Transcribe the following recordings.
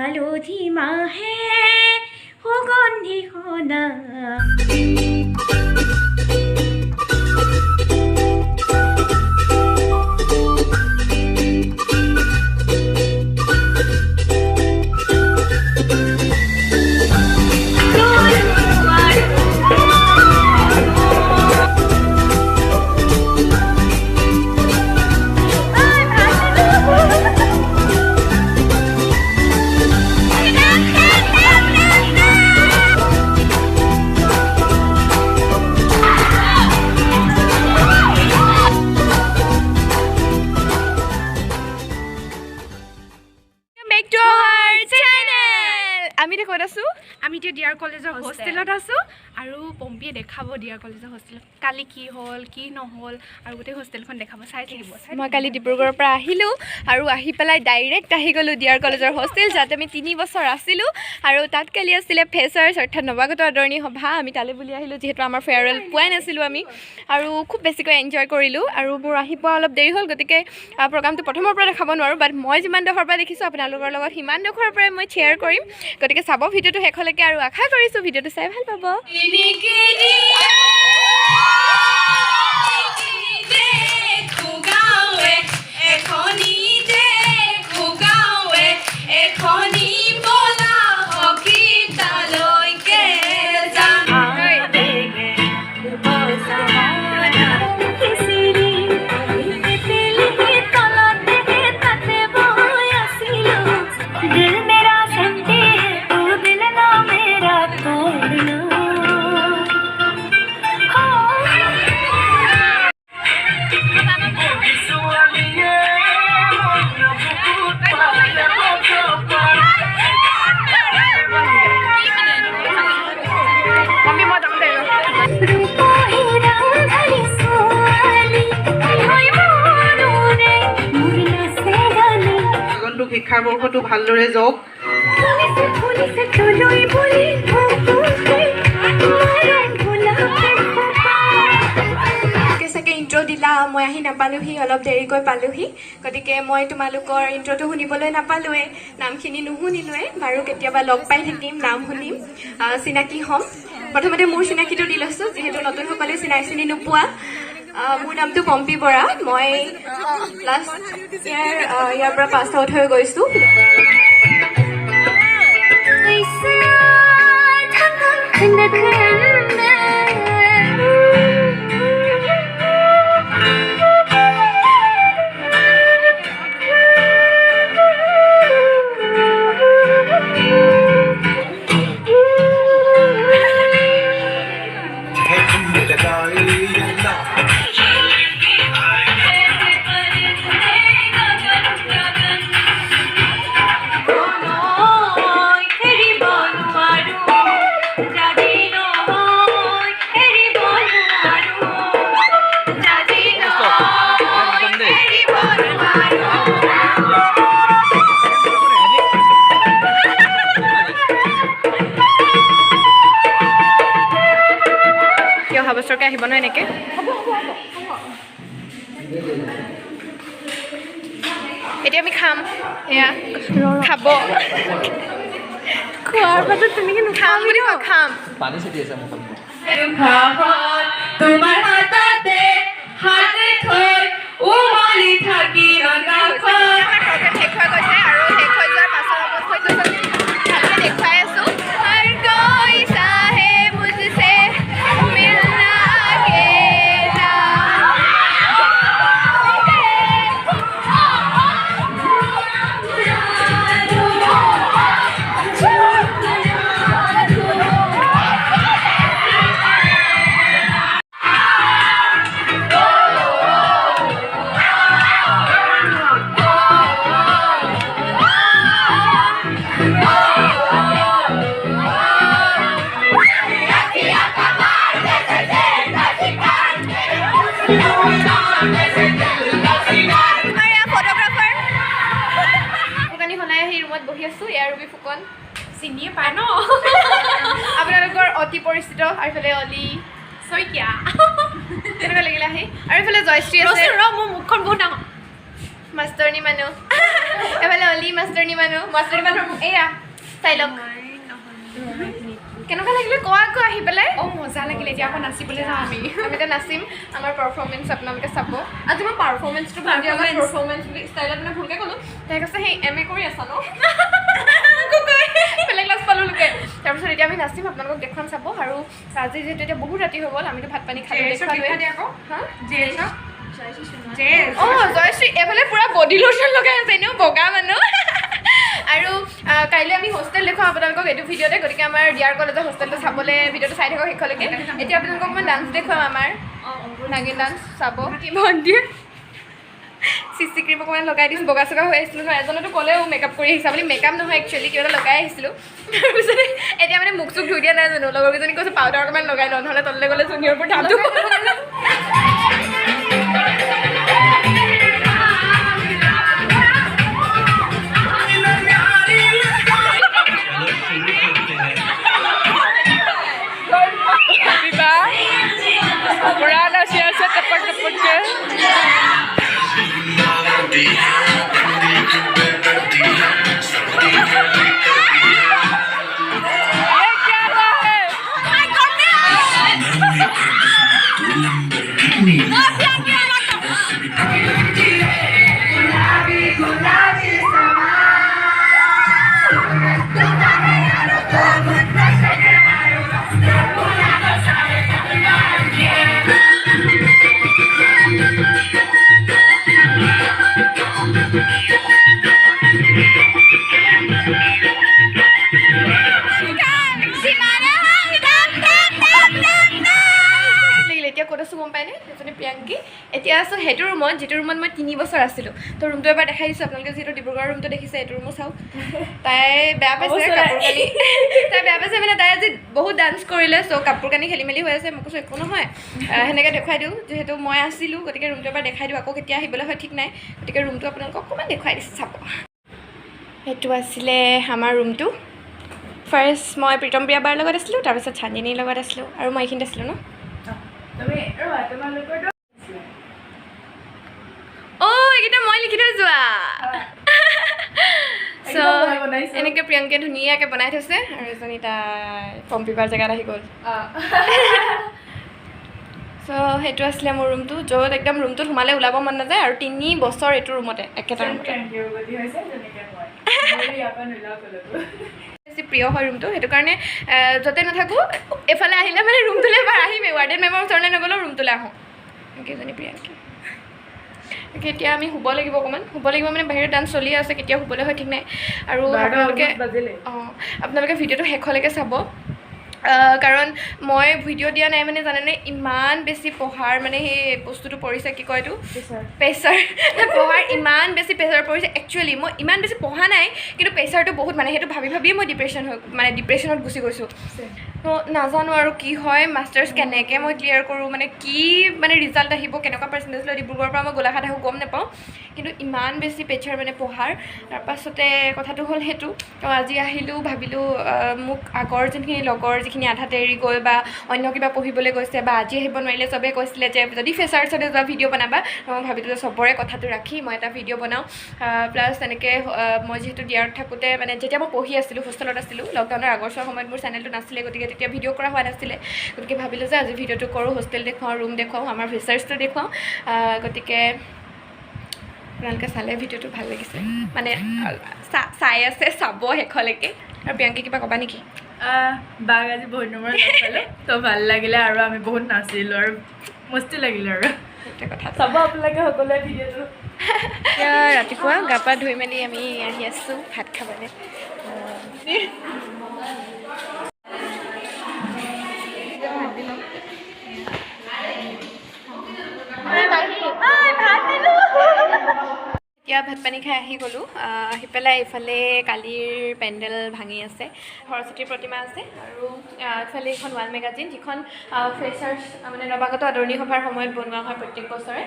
হালধি মাহে সুগন্ধি সদা আমি এতিয়া ডিয়াৰ কলেজৰ হোষ্টেলত আছোঁ আৰু পম্পীয়ে দেখাব ডিয়াৰ কলেজৰ হোষ্টেলত কালি কি হ'ল কি নহ'ল আৰু গোটেই হোষ্টেলখন দেখাব চাই থাকিব মই কালি ডিব্ৰুগড়ৰ পৰা আহিলোঁ আৰু আহি পেলাই ডাইৰেক্ট আহি গ'লোঁ ডিয়াৰ কলেজৰ হোষ্টেল যাতে আমি 3 বছৰ আছিলোঁ আৰু তাত কালি আছিলে ফ্ৰেছাৰ্ছ অৰ্থাৎ নৱাগত আদৰণি সভা আমি তালৈ বুলি আহিলোঁ যিহেতু আমাৰ ফেয়াৰৱেল পোৱাই নাছিলোঁ আমি আৰু খুব বেছিকৈ এনজয় কৰিলোঁ আৰু মোৰ আহি পোৱা অলপ দেৰি হ'ল গতিকে প্ৰগ্ৰামটো প্ৰথমৰ পৰা দেখাব নোৱাৰোঁ বাট মই যিমান ডোখৰ পৰা দেখিছোঁ আপোনালোকৰ লগত সিমান ডোখৰৰ পৰাই মই শ্বেয়াৰ কৰিম গতিকে চাব ভিডিঅ'টো শেষলৈকে আৰু আশা কৰিছোঁ ভিডিঅ'টো চাই ভাল পাব শিক্ষাবৰ্ষটো ভালদৰে যাওক চাগে ইণ্ট্ৰ' দিলা মই আহি নাপালোহি অলপ দেৰিকৈ পালোহি গতিকে মই তোমালোকৰ ইণ্ট্ৰ'টো শুনিবলৈ নাপালোৱে নামখিনি নুশুনিলোৱে বাৰু কেতিয়াবা লগ পাই থাকিম নাম শুনিম চিনাকি হ'ম প্ৰথমতে মোৰ চিনাকিটো দি লৈছোঁ যিহেতু নতুনসকলে চিনি নোপোৱা মোৰ নামটো পম্পী বৰা মই লাষ্ট ইয়াৰ পৰা পাছ আউট হৈ গৈছোঁ অহা বছৰকৈ আহিব নহয় এনেকৈ এতিয়া আমি খাম এয়া খাব খোৱাৰ পাছত তেনেকৈ খাম বুলি কওঁ খাম পানী চিটি আছে মোক তোমাৰ হাততে হাতে থৈ উমলি থাকি শেষ হৈ গৈছে আৰু শেষ হৈ যোৱাৰ পাছৰ অৱস্থাটো ভালকৈ দেখুৱাই আছোঁ চিনিয়ে পায় ন আপোনালোকৰ অতি পৰিচিত আৰু এইফালে অলি শইকীয়া কেনেকুৱা লাগিলে আহি আৰু এইফালে জয়শ্ৰী আছে মোৰ মুখখন বহুত ডাঙৰ মাষ্টৰনী মানুহ এফালে অলি মাষ্টৰনী মানুহ এয়া চাই লওক কেনেকুৱা লাগিলে কোৱা আকৌ আহি পেলাই মজা লাগিলে এতিয়া আকৌ নাচিবলৈ যাওঁ আমি এতিয়া নাচিম আমাৰ পাৰফৰ্মেঞ্চ আপোনালোকে চাব আজি মই পাৰফৰ্মেঞ্চটো পাৰফৰ্মেঞ্চ বুলি ষ্টাইলত মানে ভুলকৈ ক'লোঁ তাই কৈছে সেই MA কৰি আছা ন বেলেগ ক্লাছ পালোঁ লোকে তাৰপিছত এতিয়া আমি নাচিম আপোনালোকক দেখুৱাম চাব আৰু আজি যিহেতু এতিয়া বহুত ৰাতি হৈ গ'ল আমিতো ভাত পানী খালোঁ জয়শ্ৰী এইফালে পুৰা বডি লোচন লগাই আছে এনেও বগা মানুহ আৰু কাইলৈ আমি হোষ্টেল দেখুৱাম আপোনালোকক এইটো ভিডিঅ'তে গতিকে আমাৰ ডিয়াৰ কলেজৰ হোষ্টেলটো চাবলৈ ভিডিঅ'টো চাই থাকক শেষলৈকে এতিয়া আপোনালোকক মই ডান্স দেখুৱাম আমাৰ নাগিন ডান্স চাব মন্দিৰ চিচি ক্ৰীম অকণমান লগাই দিছোঁ বগা চগা হৈ আহিছিলোঁ ন এজনতো ক'লেও মেকআপ কৰি আহিছা বুলি মেকআপ নহয় একচুৱেলি কিবা এটা লগাই আহিছিলোঁ তাৰপিছতে এতিয়া মানে মুখ চুখ ধুই দিয়া নাই জানো লগৰকেইজনী কৈছে পাউডাৰ অকণমান লগাই লওঁ নহ'লে তললৈ গ'লে জুনিয়ৰ ওপৰত ধামটো पूरा नशे से टपक टपक के ये क्या हुआ है এতিয়া ক'ত আছোঁ গম পায়নে এজনী প্ৰিয়াংকী এতিয়া আছোঁ সেইটো ৰুমত যিটো ৰুমত মই 3 বছৰ আছিলোঁ তো ৰুমটো এবাৰ দেখাই দিছোঁ আপোনালোকে যিহেতু ডিব্ৰুগড়ৰ ৰুমটো দেখিছে এইটো ৰুমো চাওক তাই বেয়া পাইছে কাপোৰ কানি তাই বেয়া পাইছে মানে তাই আজি বহুত ডান্স কৰিলে চ' কাপোৰ কানি খেলি মেলি হৈ আছে মই কৈছোঁ একো নহয় সেনেকৈ দেখুৱাই দিওঁ যিহেতু মই আছিলোঁ গতিকে ৰুমটো এবাৰ দেখাই দিওঁ আকৌ কেতিয়া আহিবলৈ হয় ঠিক নাই গতিকে ৰুমটো আপোনালোকক অকণমান দেখুৱাই দিছোঁ চাব সেইটো আছিলে আমাৰ ৰুমটো ফাৰ্ষ্ট মই প্ৰীতম প্ৰিয়া বাৰ লগত আছিলোঁ তাৰপিছত চান্দিনীৰ লগত আছিলোঁ আৰু মই এইখিনিত আছিলোঁ ন এইকেইটা মই লিখি থৈ যোৱা চ' এনেকৈ প্ৰিয়ংকে ধুনীয়াকৈ বনাই থৈছে আৰু এজনী তাই পম্পিবাৰ জেগাত আহি গ'ল চ' সেইটো আছিলে মোৰ ৰুমটো য'ত একদম ৰুমটোত সোমালে ওলাব মন নাযায় আৰু 3 বছৰ এইটো ৰুমতে একেটা ৰুমতে বেছি প্ৰিয় হয় ৰুমটো সেইটো কাৰণে য'তে নাথাকোঁ এফালে আহিলে মানে ৰুমটোলৈ এবাৰ আহিমেই ৱাৰ্ডেন মেমৰ ওচৰলৈ নগ'লেও ৰুমটোলৈ আহোঁ কেইজনী প্ৰিয়ংকী এতিয়া আমি শুব লাগিব অকণমান শুব লাগিব মানে বাহিৰত ডান্স চলি আছে কেতিয়া শুবলৈ হয় ঠিক নাই আৰু আপোনালোকে ভিডিঅ'টো শেষলৈকে চাব কাৰণ মই ভিডিঅ' দিয়া নাই মানে জানেনে ইমান বেছি পঢ়াৰ মানে সেই বস্তুটো পৰিছে কি কয় এইটো প্ৰেছাৰ পঢ়াৰ ইমান বেছি প্ৰেছাৰ পৰিছে একচুৱেলি মই ইমান বেছি পঢ়া নাই কিন্তু প্ৰেছাৰটো বহুত মানে সেইটো ভাবি ভাবিয়ে মই ডিপ্ৰেশ্যনত গুচি গৈছোঁ তো নাজানো আৰু কি হয় মাষ্টাৰ্ছ কেনেকৈ মই ক্লিয়াৰ কৰোঁ মানে কি মানে ৰিজাল্ট আহিব কেনেকুৱা পাৰ্চেণ্টেজ লৈ ডিব্ৰুগড়ৰ পৰা মই গোলাঘাট আহোঁ গম নাপাওঁ কিন্তু ইমান বেছি প্ৰেছাৰ মানে পঢ়াৰ তাৰপাছতে কথাটো হ'ল সেইটো তো আজি আহিলোঁ ভাবিলোঁ মোক আগৰ যোনখিনি লগৰ যিখিনি আধাতে এৰি গ'ল বা অন্য কিবা পঢ়িবলৈ গৈছে বা আজি আহিব নোৱাৰিলে চবেই কৈছিলে যে যদি ফেচাৰ্ছতে যোৱা ভিডিঅ' বনাবা মই ভাবিলোঁ যে চবৰে কথাটো ৰাখি মই এটা ভিডিঅ' বনাওঁ প্লাছ তেনেকৈ মই যিহেতু ডিয়াৰত থাকোঁতে মানে যেতিয়া মই পঢ়ি আছিলোঁ হোষ্টেলত আছিলোঁ লকডাউনৰ আগৰ সময়ত মোৰ চেনেলটো নাছিলে গতিকে তেতিয়া ভিডিঅ' কৰা হোৱা নাছিলে গতিকে ভাবিলোঁ যে আজি ভিডিঅ'টো কৰোঁ হোষ্টেল দেখুৱাওঁ ৰুম দেখুৱাওঁ আমাৰ ফিচাৰ্ছটো দেখুৱাওঁ গতিকে আপোনালোকে চালে ভিডিঅ'টো ভাল লাগিছে মানে চাই আছে চাব শেষলৈকে আৰু প্ৰিয়ংকী কিবা ক'বা নেকি বাঘ আজি বহুত নম্বৰ পালোঁ তো ভাল লাগিলে আৰু আমি বহুত নাচিলোঁ আৰু মস্তি লাগিলে আৰু সেইটোৱে কথা চাব আপোনালোকে সকলোৱে ভিডিঅ'টো এতিয়া ৰাতিপুৱা গা পা ধুই মেলি আমি আহি আছোঁ ভাত খাবলৈ এতিয়া ভাত পানী খাই আহি গ'লোঁ আহি পেলাই এইফালে কালিৰ পেণ্ডেল ভাঙি আছে সৰস্বতীৰ প্ৰতিমা আছে আৰু এইফালে এখন ৱাল মেগাজিন যিখন ফ্ৰেচাৰ্ছ মানে নৱাগত আদৰণি সভাৰ সময়ত বনোৱা হয় প্ৰত্যেক বছৰে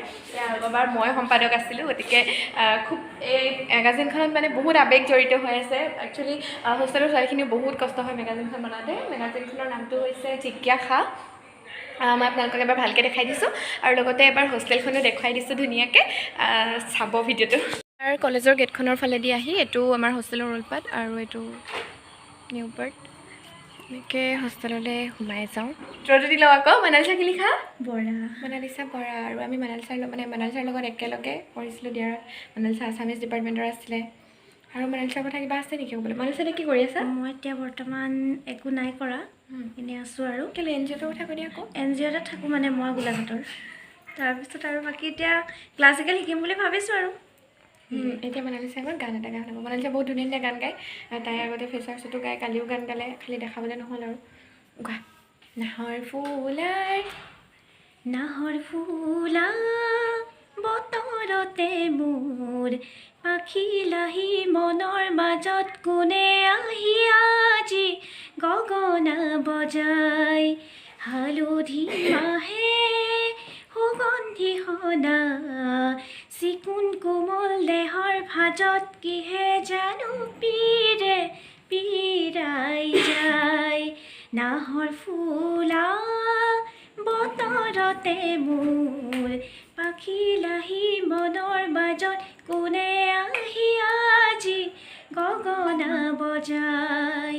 এবাৰ মই সম্পাদক আছিলোঁ গতিকে খুব এই মেগাজিনখনত মানে বহুত আৱেগ জড়িত হৈ আছে একচুৱেলি হোষ্টেলৰ ছোৱালীখিনিও বহুত কষ্ট হয় মেগাজিনখন বনাওঁতে মেগাজিনখনৰ নামটো হৈছে জিজ্ঞাসা মই আপোনালোকক এবাৰ ভালকৈ দেখাই দিছোঁ আৰু লগতে এবাৰ হোষ্টেলখনো দেখুৱাই দিছোঁ ধুনীয়াকৈ চাব ভিডিঅ'টো আৰু কলেজৰ গেটখনৰ ফালেদি আহি এইটো আমাৰ হোষ্টেলৰ ৰোলপাত আৰু এইটো নিউ পাৰ্ট এনেকৈ হোষ্টেললৈ সোমাই যাওঁ যদি লওঁ আকৌ মনালিছা কি লিখা বৰা মনালিছা বৰা আৰু আমি মনালিছাৰ লগত একেলগে পঢ়িছিলোঁ দিয়াৰত মনালিছা আছামিজ ডিপাৰ্টমেণ্টৰ আছিলে আৰু মনালিছাৰ কথা কিবা আছে নেকি ক'বলৈ মনালিছা কি কৰি আছা মই এতিয়া বৰ্তমান একো নাই কৰা এনেই আছোঁ আৰু কেলৈ এন জি অ'টোৰ কথা কৈ দিয়া আকৌ এন জি অ'তে থাকোঁ মানে মই গোলাঘাটৰ তাৰপিছত আৰু বাকী এতিয়া ক্লাছিকেল শিকিম বুলি ভাবিছোঁ আৰু এতিয়া মনালিছা আগত গান এটা গান হ'ব মনালিছা বহুত ধুনীয়া ধুনীয়া গান গায় তাই আগতে ফেচাৰ্ছতো গায় কালিও গান গালে খালি দেখাবলৈ নহ'ল আৰু গোৱা নাহৰ ফুলা বতৰতে মোৰ পাখি লাহি মনৰ মাজত কোনে আহি আজি গগনা বজাই হালধি মাহে সুগন্ধি সনা চিকুণ কোমল দেহৰ ভাজত কিহে জানো পীৰে পীৰাই যায় নাহৰ ফুলা বতৰতে মোৰ পাখি লাহি মনৰ মাজত কোনে আহি আজি গগনা বজাই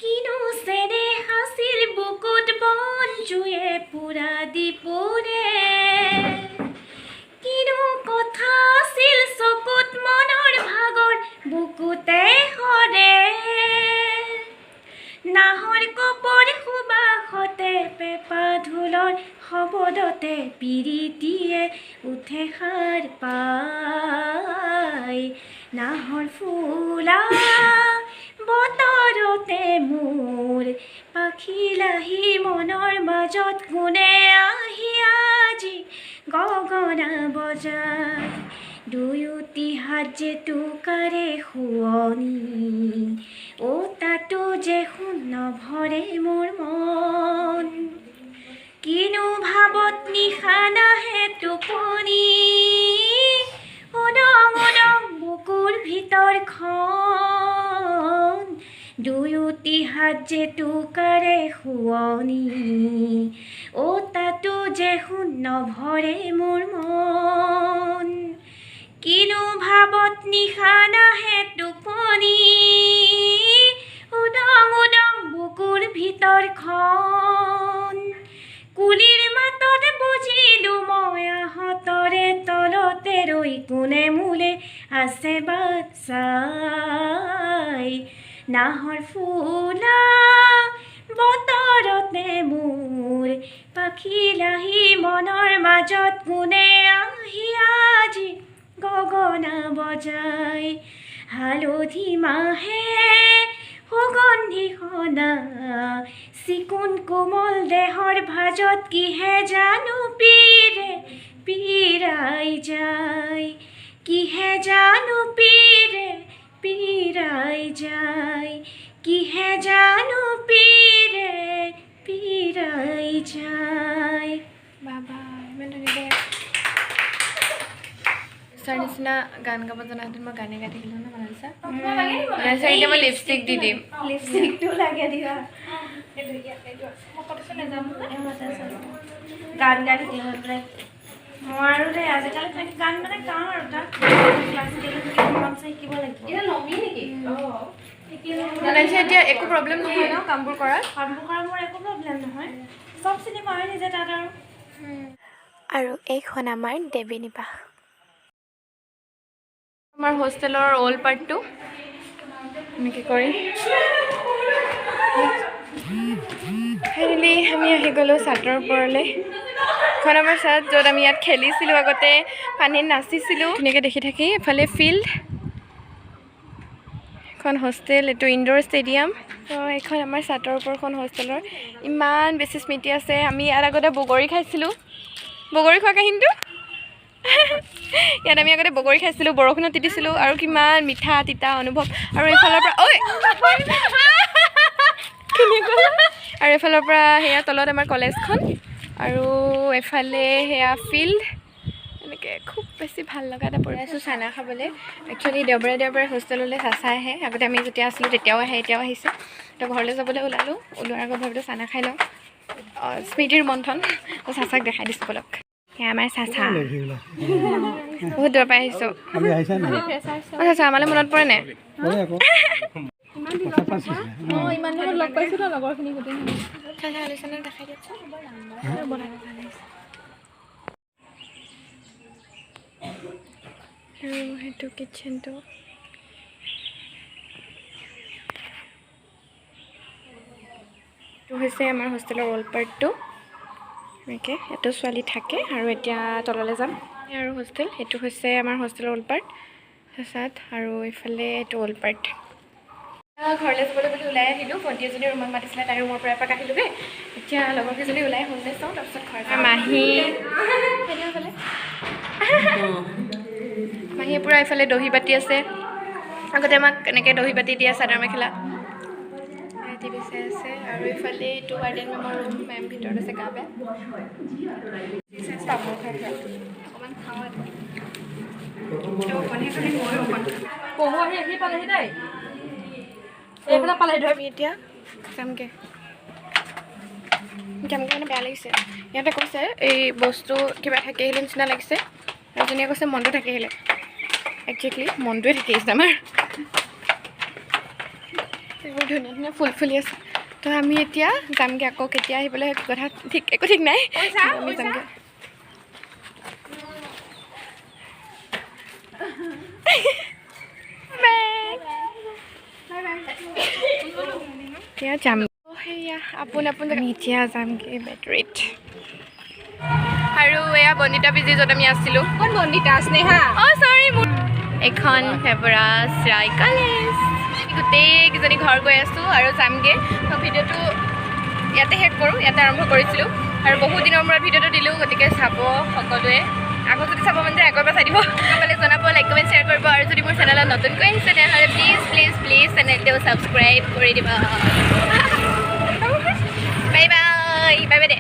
কিনো চেনে হাছিল বুকুত বন জুয়ে পুৰা দিপুৰে কিনো কথা আছিল চকুত মনৰ ভাগৰ বুকুতে সৰে নাহৰ কপৰ সুবাসতে পেপা ঢোলৰ শব্দতে পিৰিতিয়ে উঠে সাৰ পাই নাহৰ ফুলা বতৰতে মোৰ পাখি লাহি মনৰ মাজত কোনে আহি আজি গগনা বজাই দুয়োটি হাত যে টোকাৰে শুৱনি তাতো যে শূন্য ভৰে মোৰ মন কিনো ভাৱত নিশা নাহে টোপনি উদং উদং বুকুৰ ভিতৰখন দুয়োটি হাত যে টোকাৰে শুৱনি তাতো যে শূন্য ভৰে মোৰ মন কিনো ভাৱত নিশা নাহে টোপনি উদং উদং বুকুৰ ভিতৰখন কুলিৰ মাতত বুজিলোঁ মই আহঁতৰে তলতে ৰৈ কোনে মোলে আছে বাট চাই নাহৰ ফুলা বতৰতে মোৰ পাখি লাহি মনৰ মাজত কোনে আহি আজি গগনা বজাই হালধি মাহে সুগন্ধি সনা চিকুণ কোমল দেহৰ ভাজত কিহে জানো পীৰে পীৰাই যায় কিহে জানো পীৰে পীৰাই যায় কিহে জানো পীৰে পীৰাই যায় বাবা ইমান ধুনীয়া ছাৰ নিচিনা গান গাব জনাহেঁতেন মই গানে গাই থাকিলোঁ ন মনালিছা মনালিছা এতিয়া মই লিপষ্টিক দি দিম লিপষ্টিকটো লাগে দিবা গান গাই থাকিলে হৈ পেলাই মই আৰু দেই আজিকালি তেনেকৈ গান মানে গাওঁ আৰু তাত ক্লাছিকেল শিকিব লাগিব মনালিছা এতিয়া একো প্ৰব্লেম নহয় ন কামবোৰ কৰাত মোৰ একো প্ৰব্লেম নহয় চব চিনি পাওঁ নিজে তাত আৰু এইখন আমাৰ দেৱী নিবাস আমাৰ হোষ্টেলৰ অল পাৰ্টটো এনেকৈ কৰি ফাইনেলি আমি আহি গ'লোঁ ছাদৰ ওপৰলৈ এখন আমাৰ ছাদ য'ত আমি ইয়াত খেলিছিলোঁ আগতে পানীত নাচিছিলোঁ ধুনীয়াকৈ দেখি থাকি এফালে ফিল্ড এখন হোষ্টেল এইটো ইনড'ৰ ষ্টেডিয়াম তো এইখন আমাৰ ছাদৰ ওপৰখন হোষ্টেলৰ ইমান বেছি স্মৃতি আছে আমি ইয়াত আগতে বগৰী খাইছিলোঁ বগৰী খোৱা কাহিনীটো ইয়াত আমি আগতে বগৰী খাইছিলোঁ বৰষুণত তিতিছিলোঁ আৰু কিমান মিঠা তিতা অনুভৱ আৰু এইফালৰ পৰা আৰু এইফালৰ পৰা সেয়া তলত আমাৰ কলেজখন আৰু এফালে সেয়া ফিল্ড এনেকৈ খুব বেছি ভাল লগা এটা পৰি আছোঁ চানা খাবলৈ একচুৱেলি দেওবাৰে হোষ্টেললৈ চাচা আহে আগতে আমি যেতিয়া আছিলোঁ তেতিয়াও আহে এতিয়াও আহিছে তো ঘৰলৈ যাবলৈ ওলোৱাৰ আগত ভাবিলোঁ চানা খাই লওঁ স্মৃতিৰ মন্থন চাচাক দেখাই দিছোঁ বলক সেয়া আমাৰ চাচা বহুত দূৰৰ পৰা আহিছোঁ চাচা আমালৈ মনত পৰে নে ইমান দিনত লগ পাইছোঁ ন লগৰখিনি গোটেই চাচা আলোচনা দেখাই দিয়কচোন আৰু সেইটো কিটচেনটো এইটো হৈছে আমাৰ হোষ্টেলৰ ৱল পাৰ্টটো এনেকৈ এইটো ছোৱালী থাকে আৰু এতিয়া তললৈ যাম আৰু হোষ্টেল এইটো হৈছে আমাৰ হোষ্টেলৰ ৱল পাৰ্ট তাৰপিছত আৰু এইফালে এইটো ৱল পাৰ্ট ঘৰলৈ যাবলৈ বুলি ওলাই আহিলোঁ ভণ্টি এজনী ৰুমত মাতিছিলে তাই ৰুমৰ পৰা এপাক আহিলোগৈ এতিয়া লগৰকেইজনী ওলাই হ'লনে চাওঁ তাৰপিছত ঘৰ মাহী মাহীয়ে পূৰা এইফালে দহি বাতি আছে আগতে আমাক এনেকৈ দহি বাতি দিয়া চাদৰ মেখেলা টিভি চাই আছে আৰু এইফালে এইটো গাৰ্ডেন মেমৰ ৰুম মেম ভিতৰত আছে গা বেয়া অকণমান খাওঁ এতিয়া যামগৈ মানে বেয়া লাগিছে ইয়াতে কৈছে এই বস্তু কিবা থাকি আহিলে নিচিনা লাগিছে আৰু যেনেকৈ কৈছে মনটো থাকি আহিলে একজেক্টলি মনটোৱে থাকি আহিছে আমাৰ এইবোৰ ধুনীয়া ধুনীয়া ফুল ফুলি আছে তো আমি এতিয়া যামগৈ আকৌ কেতিয়া আহিবলৈ কথা ঠিক একো ঠিক নাই আমি যামগৈ এতিয়া যাম সেয়া আপোন আমি এতিয়া যামগৈ বেটাৰীত আৰু এয়া বন্দিতা পিজি য'ত আমি আছিলোঁ কোন বন্দিতা স্নেহা অঁ চৰি মোৰ এখন ফেভৰাছ ৰায় কলেজ গোটেইকেইজনী ঘৰ গৈ আছোঁ আৰু যামগৈ ভিডিঅ'টো ইয়াতে শেষ কৰোঁ ইয়াতে আৰম্ভ কৰিছিলোঁ আৰু বহুত দিনৰ মূৰত ভিডিঅ'টো দিলোঁ গতিকে চাব সকলোৱে আকৌ যদি চাব মন যায় আগৰ পৰা চাই দিব সকলোৱে জনাব লাইক কমেণ্ট শ্বেয়াৰ কৰিব আৰু যদি মোৰ চেনেলত নতুনকৈ আহিছে তেনেহ'লে প্লিজ প্লিজ প্লিজ চেনেলটো ছাবস্ক্ৰাইব কৰি দিব বাই বাই বাই বাই দে